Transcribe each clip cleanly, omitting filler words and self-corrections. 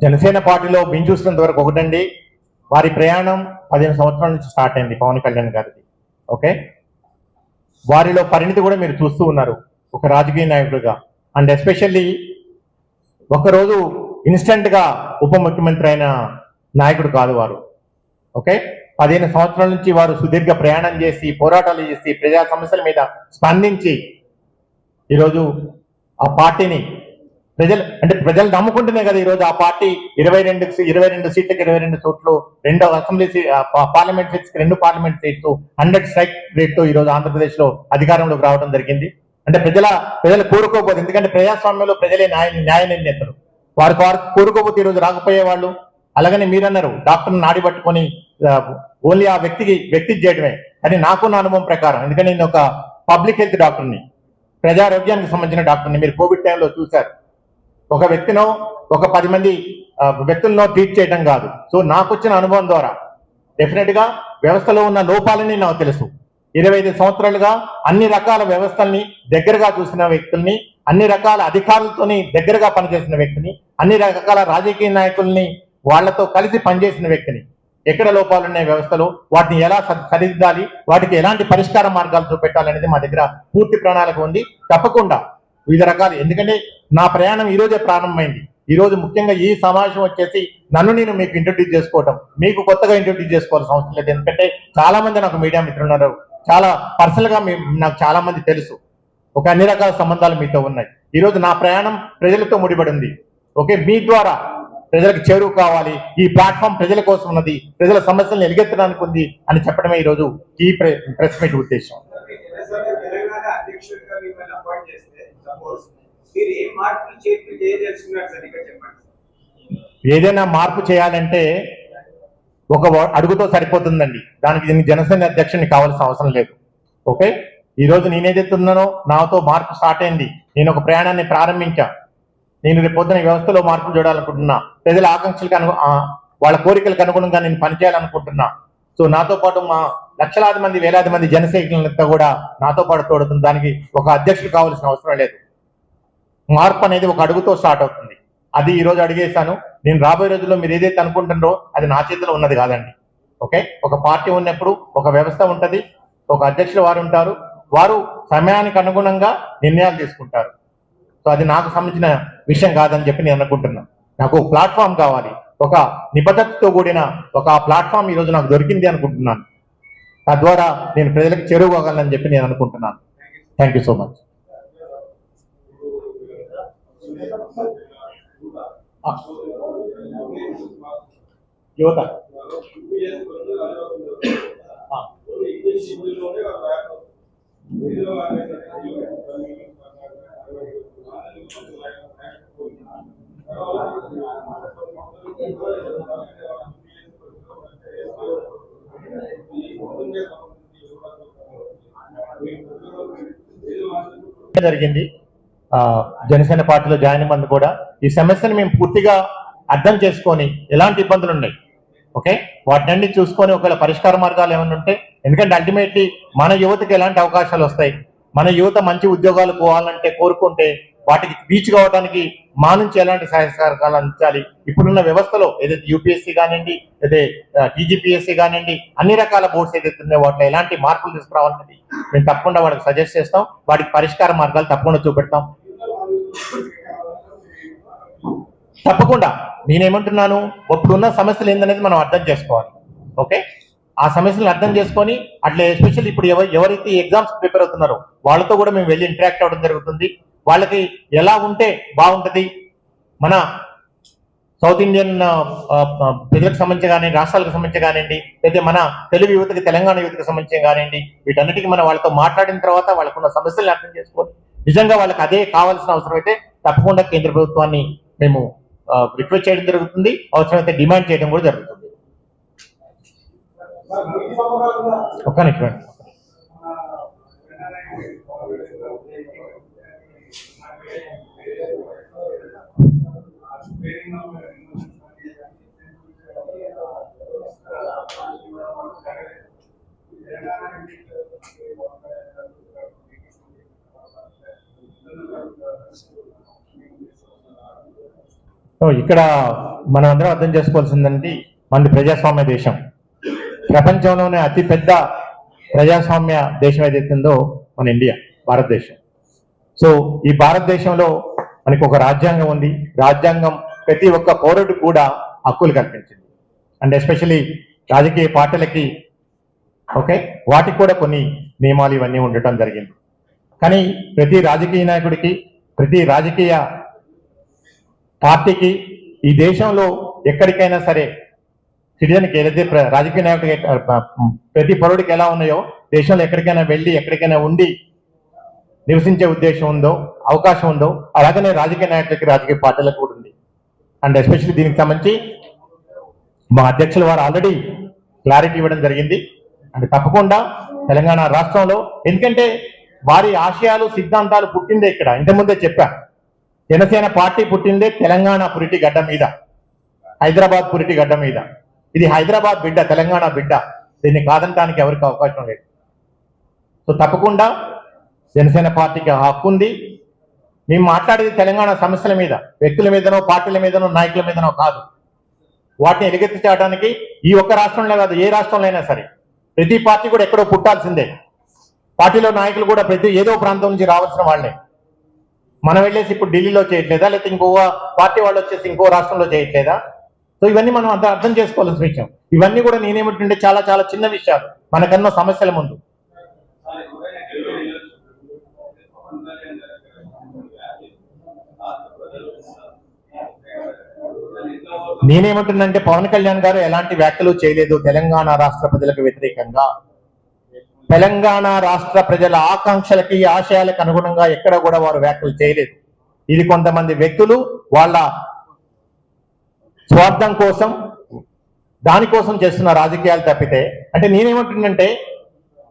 జనసేన పార్టీలో మేము చూసినంత వరకు ఒకటండి, వారి ప్రయాణం 15 సంవత్సరాల నుంచి స్టార్ట్ అయింది పవన్ కళ్యాణ్ గారిది. ఓకే, వారిలో పరిణితి కూడా మీరు చూస్తూ ఉన్నారు ఒక రాజకీయ నాయకుడిగా. అండ్ ఎస్పెషల్లీ ఒకరోజు ఇన్స్టెంట్గా ఉప ముఖ్యమంత్రి అయిన నాయకుడు కాదు వారు. ఓకే, 15 సంవత్సరాల నుంచి వారు సుదీర్ఘ ప్రయాణం చేసి, పోరాటాలు చేసి, ప్రజా సమస్యల మీద స్పందించి ఈరోజు ఆ పార్టీని ప్రజలు నమ్ముకుంటేనే కదా ఈరోజు ఆ పార్టీ 22 సీట్లకు 22 చోట్లు, 2 assembly parliament seats, 2 parliament seats, 100 strike రేట్తో ఈరోజు ఆంధ్రప్రదేశ్ లో అధికారంలోకి రావడం జరిగింది. అంటే ప్రజలు కోరుకోకపోతే, ఎందుకంటే ప్రజాస్వామ్యంలో ప్రజలే న్యాయ నిర్ణేతలు, వారు కోరుకోకపోతే ఈరోజు రాకపోయే వాళ్ళు. అలాగని మీరన్నారు డాక్టర్ని నాడి పట్టుకొని ఓన్లీ ఆ వ్యక్తికి చేయడమే. అది నాకున్న అనుభవం ప్రకారం, ఎందుకంటే నేను ఒక పబ్లిక్ హెల్త్ డాక్టర్ని, ప్రజారోగ్యానికి సంబంధించిన డాక్టర్ని. మీరు కోవిడ్ టైంలో చూశారు, ఒక వ్యక్తినో ఒక 10 మంది వ్యక్తులను ట్రీట్ చేయడం కాదు. సో నాకు వచ్చిన అనుభవం ద్వారా డెఫినెట్ గా వ్యవస్థలో ఉన్న లోపాలని నాకు తెలుసు. 25 సంవత్సరాలుగా అన్ని రకాల వ్యవస్థల్ని దగ్గరగా చూసిన వ్యక్తుల్ని, అన్ని రకాల అధికారులతోని దగ్గరగా పనిచేసిన వ్యక్తిని, అన్ని రకాల రాజకీయ నాయకుల్ని వాళ్లతో కలిసి పనిచేసిన వ్యక్తిని. ఎక్కడ లోపాలు ఉన్నాయి వ్యవస్థలో, వాటిని ఎలా సరిదిద్దాలి, వాటికి ఎలాంటి పరిష్కార మార్గాలు చూపెట్టాలనేది మా దగ్గర పూర్తి ప్రణాళిక ఉంది. తప్పకుండా వివిధ రకాలు, ఎందుకంటే నా ప్రయాణం ఈ రోజే ప్రారంభమైంది. ఈ రోజు ముఖ్యంగా ఈ సమావేశం వచ్చేసి నన్ను నేను మీకు ఇంట్రొడ్యూస్ చేసుకోవటం, మీకు కొత్తగా ఇంట్రొడ్యూస్ చేసుకోవాల్సిన అవసరం లేదు. ఎందుకంటే చాలా మంది నాకు మీడియా మిత్రులు ఉన్నారు, చాలా పర్సనల్ గా నాకు చాలా మంది తెలుసు, ఒక అన్ని రకాల సంబంధాలు మీతో ఉన్నాయి. ఈ రోజు నా ప్రయాణం ప్రజలతో ముడిపడి ఉంది. ఓకే, మీ ద్వారా ప్రజలకు చేరువు కావాలి, ఈ ప్లాట్ఫామ్ ప్రజల కోసం ఉన్నది, ప్రజల సమస్యలను ఎలుగెత్తడానికి ఉంది అని చెప్పడమే ఈరోజు ఈ ప్రెస్ మీట్ ఉద్దేశం. ఏదైనా మార్పు చేయాలంటే ఒక అడుగుతో సరిపోతుందండి, దానికి జనసేన అధ్యక్షుడిని కావాల్సిన అవసరం లేదు. ఓకే, ఈ రోజు నేనేదైతే ఉన్నానో నాతో మార్పు స్టార్ట్ అయింది, నేను ఒక ప్రయాణాన్ని ప్రారంభించా. నేను రేపు పొద్దున వ్యవస్థలో మార్పులు చూడాలనుకుంటున్నా, ప్రజల ఆకాంక్షలకు వాళ్ళ కోరికలకు అనుగుణంగా నేను పనిచేయాలనుకుంటున్నా. సో నాతో పాటు మా లక్షలాది మంది, వేలాది మంది జనసైనికులంతా కూడా నాతో పాటు తోడుతుంది. దానికి ఒక అధ్యక్షుడు కావాల్సిన అవసరం లేదు. మార్పు అనేది ఒక అడుగుతో స్టార్ట్ అవుతుంది. అది ఈ రోజు అడిగేశాను. నేను రాబోయే రోజుల్లో మీరు ఏదైతే అనుకుంటున్నారో అది నా చేతిలో ఉన్నది కాదండి. ఓకే, ఒక పార్టీ ఉన్నప్పుడు ఒక వ్యవస్థ ఉంటుంది, ఒక అధ్యక్షులు వారు ఉంటారు, వారు సమయానికి అనుగుణంగా నిర్ణయాలు తీసుకుంటారు. సో అది నాకు సంబంధించిన విషయం కాదని చెప్పి నేను అనుకుంటున్నాను. నాకు ప్లాట్ఫామ్ కావాలి, ఒక నిబద్ధతతో కూడిన ఒక ప్లాట్ఫామ్ ఈరోజు నాకు దొరికింది అనుకుంటున్నాను. తద్వారా నేను ప్రజలకు చేరువగలనని చెప్పి నేను అనుకుంటున్నాను. Thank you so much. యువత జరిగింది. జనసేన పార్టీలో జాయిన్ అవ్వండి కూడా ఈ సమస్యను మేము పూర్తిగా అర్థం చేసుకొని ఎలాంటి ఇబ్బందులు ఉన్నాయి, ఓకే, వాటిని చూసుకొని ఒకవేళ పరిష్కార మార్గాలు ఏమైనా ఉంటే, ఎందుకంటే అల్టిమేట్లీ మన యువతకి ఎలాంటి అవకాశాలు వస్తాయి, మన యువత మంచి ఉద్యోగాలు పోవాలంటే కోరుకుంటే వాటికి రీచ్ కావడానికి మా నుంచి ఎలాంటి సహాయకాలు అందించాలి. ఇప్పుడున్న వ్యవస్థలో ఏదైతే యూపీఎస్సీ కానివ్వండి, అయితే టీజీపీఎస్సీ కానివ్వండి, అన్ని రకాల బోర్డ్స్ ఏదైతే ఉన్నాయో వాటిలో ఎలాంటి మార్పులు తీసుకురావాలనేది మేము తప్పకుండా వాడికి సజెస్ట్ చేస్తాం. వాటికి పరిష్కార మార్గాలు తప్పకుండా చూపెడతాం. తప్పకుండా నేనేమంటున్నాను, ఇప్పుడున్న సమస్యలు ఏందనేది మనం అర్థం చేసుకోవాలి. ఓకే, ఆ సమస్యలను అర్థం చేసుకొని అట్లా ఎస్పెషల్లీ ఇప్పుడు ఎవరైతే ఎగ్జామ్స్ ప్రిపేర్ అవుతున్నారో వాళ్ళతో కూడా మేము వెళ్ళి ఇంటరాక్ట్ అవ్వడం జరుగుతుంది. వాళ్ళకి ఎలా ఉంటే బాగుంటుంది, మన సౌత్ ఇండియన్ ప్రజలకు సంబంధించి కానివ్వండి, రాష్ట్రాలకు సంబంధించి కానివ్వండి, అయితే మన తెలుగు యువతకి, తెలంగాణ యువతకి సంబంధించి కానివ్వండి, వీటన్నిటికీ మనం వాళ్ళతో మాట్లాడిన తర్వాత వాళ్ళకున్న సమస్యలను అర్థం చేసుకొని నిజంగా వాళ్ళకి అదే కావాల్సిన అవసరం అయితే తప్పకుండా కేంద్ర ప్రభుత్వాన్ని మేము రిక్వెస్ట్ చేయడం జరుగుతుంది, అవసరమైతే డిమాండ్ చేయడం కూడా జరుగుతుంది. ఒక్క నిమిషం. ఇక్కడ మనం అందరం అర్థం చేసుకోవాల్సిందంటే మనది ప్రజాస్వామ్య దేశం. ప్రపంచంలోనే అతిపెద్ద ప్రజాస్వామ్య దేశం ఏదైతే ఉందో మన ఇండియా, భారతదేశం. సో ఈ భారతదేశంలో మనకి ఒక రాజ్యాంగం ఉంది. రాజ్యాంగం ప్రతి ఒక్క పౌరుడు కూడా హక్కులు కల్పించింది. అండ్ ఎస్పెషలీ రాజకీయ పార్టీలకి ఓకే వాటికి కూడా కొన్ని నియమాలు ఇవన్నీ ఉండటం జరిగింది. కానీ ప్రతి రాజకీయ నాయకుడికి, ప్రతి రాజకీయ పార్టీకి ఈ దేశంలో ఎక్కడికైనా సరే సిటిజన్కి ఏదైతే రాజకీయ నాయకుడికి ప్రతి పౌరుడికి ఎలా ఉన్నాయో దేశంలో ఎక్కడికైనా వెళ్ళి ఎక్కడికైనా ఉండి నివసించే ఉద్దేశం ఉందో, అవకాశం ఉందో, అలాగనే రాజకీయ నాయకులకి, రాజకీయ పార్టీలకు కూడా ఉంది. అండ్ ఎస్పెషల్లీ దీనికి సంబంధించి మా అధ్యక్షుల వారు ఆల్రెడీ క్లారిటీ ఇవ్వడం జరిగింది. అంటే తప్పకుండా తెలంగాణ రాష్ట్రంలో, ఎందుకంటే వారి ఆశయాలు సిద్ధాంతాలు పుట్టిందే ఇక్కడ. ఇంతకుముందే చెప్పా, జనసేన పార్టీ పుట్టిందే తెలంగాణ పురిటి గడ్డ మీద, హైదరాబాద్ పురిటి గడ్డ మీద. ఇది హైదరాబాద్ బిడ్డ, తెలంగాణ బిడ్డ. దీన్ని కాదంటానికి ఎవరికి అవకాశం లేదు. సో తప్పకుండా జనసేన పార్టీకి హక్కు ఉంది. మేము మాట్లాడేది తెలంగాణ సమస్యల మీద, వ్యక్తుల మీదనో, పార్టీల మీదనో, నాయకుల మీదనో కాదు. వాటిని ఎలుగెత్తి చేయడానికి ఈ ఒక్క రాష్ట్రంలో కాదు, ఏ రాష్ట్రంలో అయినా సరే ప్రతి పార్టీ కూడా ఎక్కడో పుట్టాల్సిందే. పార్టీలో నాయకులు కూడా ప్రతి ఏదో ప్రాంతం నుంచి రావాల్సిన వాళ్ళే. మనం వెళ్ళేసి ఇప్పుడు ఢిల్లీలో చేయట్లేదా, లేకపోతే ఇంకో పార్టీ వాళ్ళు వచ్చేసి ఇంకో రాష్ట్రంలో చేయట్లేదా? సో ఇవన్నీ మనం అంత అర్థం చేసుకోవాల్సిన విషయం. ఇవన్నీ కూడా నేనేమిటంటే చాలా చాలా చిన్న విషయాలు మనకన్నా సమస్యల ముందు. నేనేమంటున్నంటే పవన్ కళ్యాణ్ గారు ఎలాంటి వ్యాఖ్యలు చేయలేదు తెలంగాణ రాష్ట్ర ప్రజలకు వ్యతిరేకంగా. తెలంగాణ రాష్ట్ర ప్రజల ఆకాంక్షలకి, ఆశయాలకు అనుగుణంగా ఎక్కడ కూడా వారు వ్యాఖ్యలు చేయలేదు. ఇది కొంతమంది వ్యక్తులు వాళ్ళ స్వార్థం కోసం, దానికోసం చేస్తున్న రాజకీయాలు తప్పితే. అంటే నేనేమంటుందంటే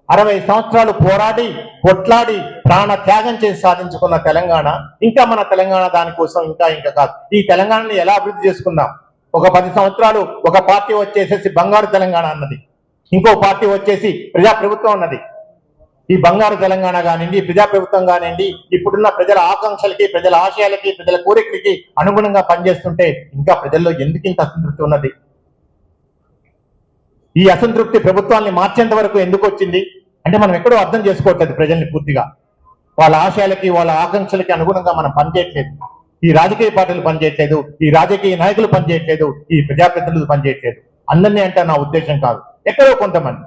60 సంవత్సరాలు పోరాడి, కొట్లాడి, ప్రాణ త్యాగం చేసి సాధించుకున్న తెలంగాణ, ఇంకా మన తెలంగాణ దానికోసం ఇంకా కాదు. ఈ తెలంగాణని ఎలా అభివృద్ధి చేసుకుందాం? ఒక 10 సంవత్సరాలు ఒక పార్టీ వచ్చేసేసి బంగారు తెలంగాణ అన్నది, ఇంకో పార్టీ వచ్చేసి ప్రజాప్రభుత్వం అన్నది. ఈ బంగారు తెలంగాణ కానివ్వండి, ప్రజాప్రభుత్వం కానివ్వండి, ఇప్పుడున్న ప్రజల ఆకాంక్షలకి, ప్రజల ఆశయాలకి, ప్రజల కోరికలకి అనుగుణంగా పనిచేస్తుంటే ఇంకా ప్రజల్లో ఎందుకు ఇంత అసంతృప్తి ఉన్నది? ఈ అసంతృప్తి ప్రభుత్వాన్ని మార్చేంత వరకు ఎందుకు వచ్చింది అంటే మనం ఎక్కడో అర్థం చేసుకోవట్లేదు ప్రజల్ని పూర్తిగా. వాళ్ళ ఆశయాలకి, వాళ్ళ ఆకాంక్షలకి అనుగుణంగా మనం పనిచేయట్లేదు. ఈ రాజకీయ పార్టీలు పనిచేయట్లేదు, ఈ రాజకీయ నాయకులు పనిచేయట్లేదు, ఈ ప్రజాప్రతినిధులు పనిచేయట్లేదు. అందరినీ అంటే నా ఉద్దేశం కాదు, ఎక్కడో కొంతమంది.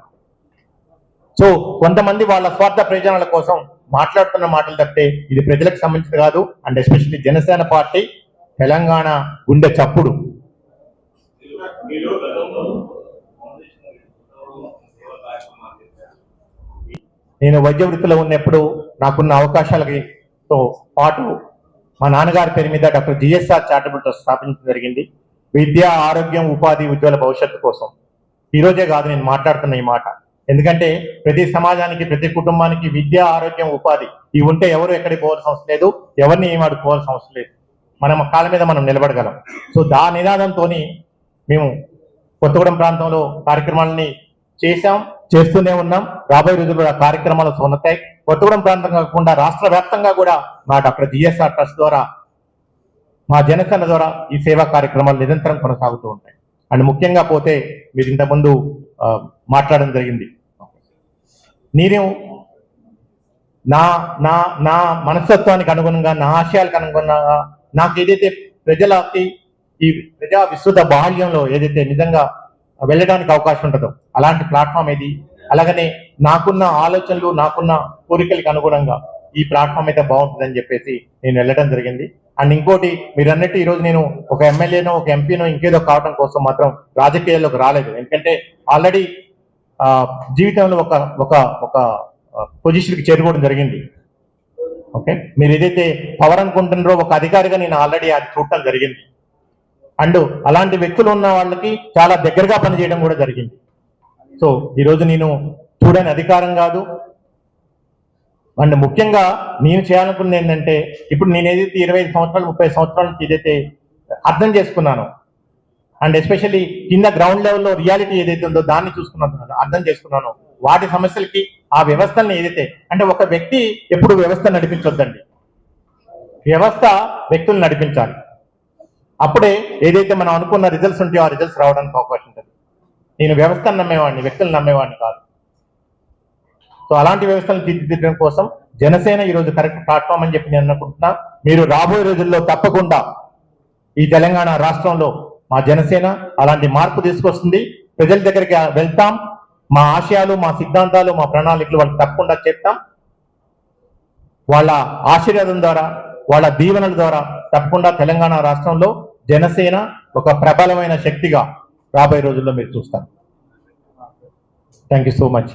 సో కొంతమంది వాళ్ళ స్వార్థ ప్రయోజనాల కోసం మాట్లాడుతున్న మాటలు తప్పితే ఇది ప్రజలకు సంబంధించి కాదు. And especially Janasena party Telangana గుండె చప్పుడు. నేను వైద్య వృత్తిలో ఉన్నప్పుడు నాకున్న అవకాశాలతో పాటు మా నాన్నగారి పేరు మీద డాక్టర్ జిఎస్ఆర్ చారిటబుల్ ట్రస్ట్ స్థాపించడం జరిగింది. విద్య, ఆరోగ్యం, ఉపాధి, ఉజ్వల భవిష్యత్తు కోసం. ఈరోజే కాదు నేను మాట్లాడుతున్న ఈ మాట. ఎందుకంటే ప్రతి సమాజానికి, ప్రతి కుటుంబానికి విద్య, ఆరోగ్యం, ఉపాధి ఇవి ఉంటే ఎవరు ఎక్కడికి పోవాల్సిన అవసరం లేదు, ఎవరిని ఏం అడుకోవాల్సిన అవసరం లేదు. మనం కాళ్ళ మీద మనం నిలబడగలం. సో నినాదంతో మేము కొత్తగూడెం ప్రాంతంలో కార్యక్రమాలని చేస్తూనే ఉన్నాం. రాబోయే రోజుల్లో ఆ కార్యక్రమాలు సొన్నతాయి. కొత్తగూడెం ప్రాంతం కాకుండా రాష్ట్ర వ్యాప్తంగా కూడా మా డాక్టర్ జిఎస్ఆర్ ట్రస్ట్ ద్వారా, మా జనసేన ద్వారా ఈ సేవా కార్యక్రమాలు నిరంతరం కొనసాగుతూ ఉంటాయి. అండ్ ముఖ్యంగా పోతే మీరు ఇంతకుముందు మాట్లాడడం జరిగింది. నేను నా నా నా మనస్తత్వానికి అనుగుణంగా, నా ఆశయాలకు అనుగుణంగా నాకు ఏదైతే ప్రజలకి ఈ ప్రజా విస్తృత బాహ్యంలో ఏదైతే నిజంగా వెళ్ళడానికి అవకాశం ఉంటుందో అలాంటి ప్లాట్ఫామ్ ఇది. అలాగనే నాకున్న ఆలోచనలు, నాకున్న కోరికలకు అనుగుణంగా ఈ ప్లాట్ఫామ్ అయితే బాగుంటుందని చెప్పేసి నేను వెళ్ళడం జరిగింది. అండ్ ఇంకోటి, మీరు అన్నట్టు ఈరోజు నేను ఒక ఎమ్మెల్యేనో, ఒక ఎంపీనో, ఇంకేదో కావడం కోసం మాత్రం రాజకీయాల్లోకి రాలేదు. ఎందుకంటే ఆల్రెడీ జీవితంలో ఒక ఒక పొజిషన్కి చేరుకోవడం జరిగింది. ఓకే, మీరు ఏదైతే పవర్ అనుకుంటున్నారో ఒక అధికారిగా నేను ఆల్రెడీ అది చూడటం జరిగింది. అండ్ అలాంటి వ్యక్తులు ఉన్న వాళ్ళకి చాలా దగ్గరగా పనిచేయడం కూడా జరిగింది. సో ఈరోజు నేను చూడని అధికారం కాదు. అండ్ ముఖ్యంగా నేను చేయాలనుకున్నది ఏంటంటే, ఇప్పుడు నేను ఏదైతే 25 సంవత్సరాలు 30 సంవత్సరాల నుంచి ఏదైతే అర్థం చేసుకున్నానో, అండ్ ఎస్పెషల్లీ కింద గ్రౌండ్ లెవెల్లో రియాలిటీ ఏదైతే ఉందో దాన్ని చూసుకున్నాను, అర్థం చేసుకున్నాను. వాటి సమస్యలకి ఆ వ్యవస్థల్ని ఏదైతే, అంటే ఒక వ్యక్తి ఎప్పుడు వ్యవస్థ నడిపించొద్దండి, వ్యవస్థ వ్యక్తులు నడిపించాలి. అప్పుడే ఏదైతే మనం అనుకున్న రిజల్ట్స్ ఉంటాయో ఆ రిజల్ట్స్ రావడానికి అవకాశం ఉంటుంది. నేను వ్యవస్థను నమ్మేవాడిని, వ్యక్తులను నమ్మేవాడిని కాదు. సో అలాంటి వ్యవస్థలను తీర్చిదిద్దడం కోసం జనసేన ఈరోజు కరెక్ట్ ప్లాట్ఫామ్ అని చెప్పి నేను అనుకుంటున్నా. మీరు రాబోయే రోజుల్లో తప్పకుండా ఈ తెలంగాణ రాష్ట్రంలో మా జనసేన అలాంటి మార్పు తీసుకొస్తుంది. ప్రజల దగ్గరికి వెళ్తాం, మా ఆశయాలు, మా సిద్ధాంతాలు, మా ప్రణాళికలు వాళ్ళకి తప్పకుండా చెప్తాం. వాళ్ళ ఆశీర్వాదం ద్వారా, వాళ్ళ దీవెనల ద్వారా తప్పకుండా తెలంగాణ రాష్ట్రంలో జనసేన ఒక ప్రబలమైన శక్తిగా రాబోయే రోజుల్లో మీరు చూస్తారు. Thank you so much.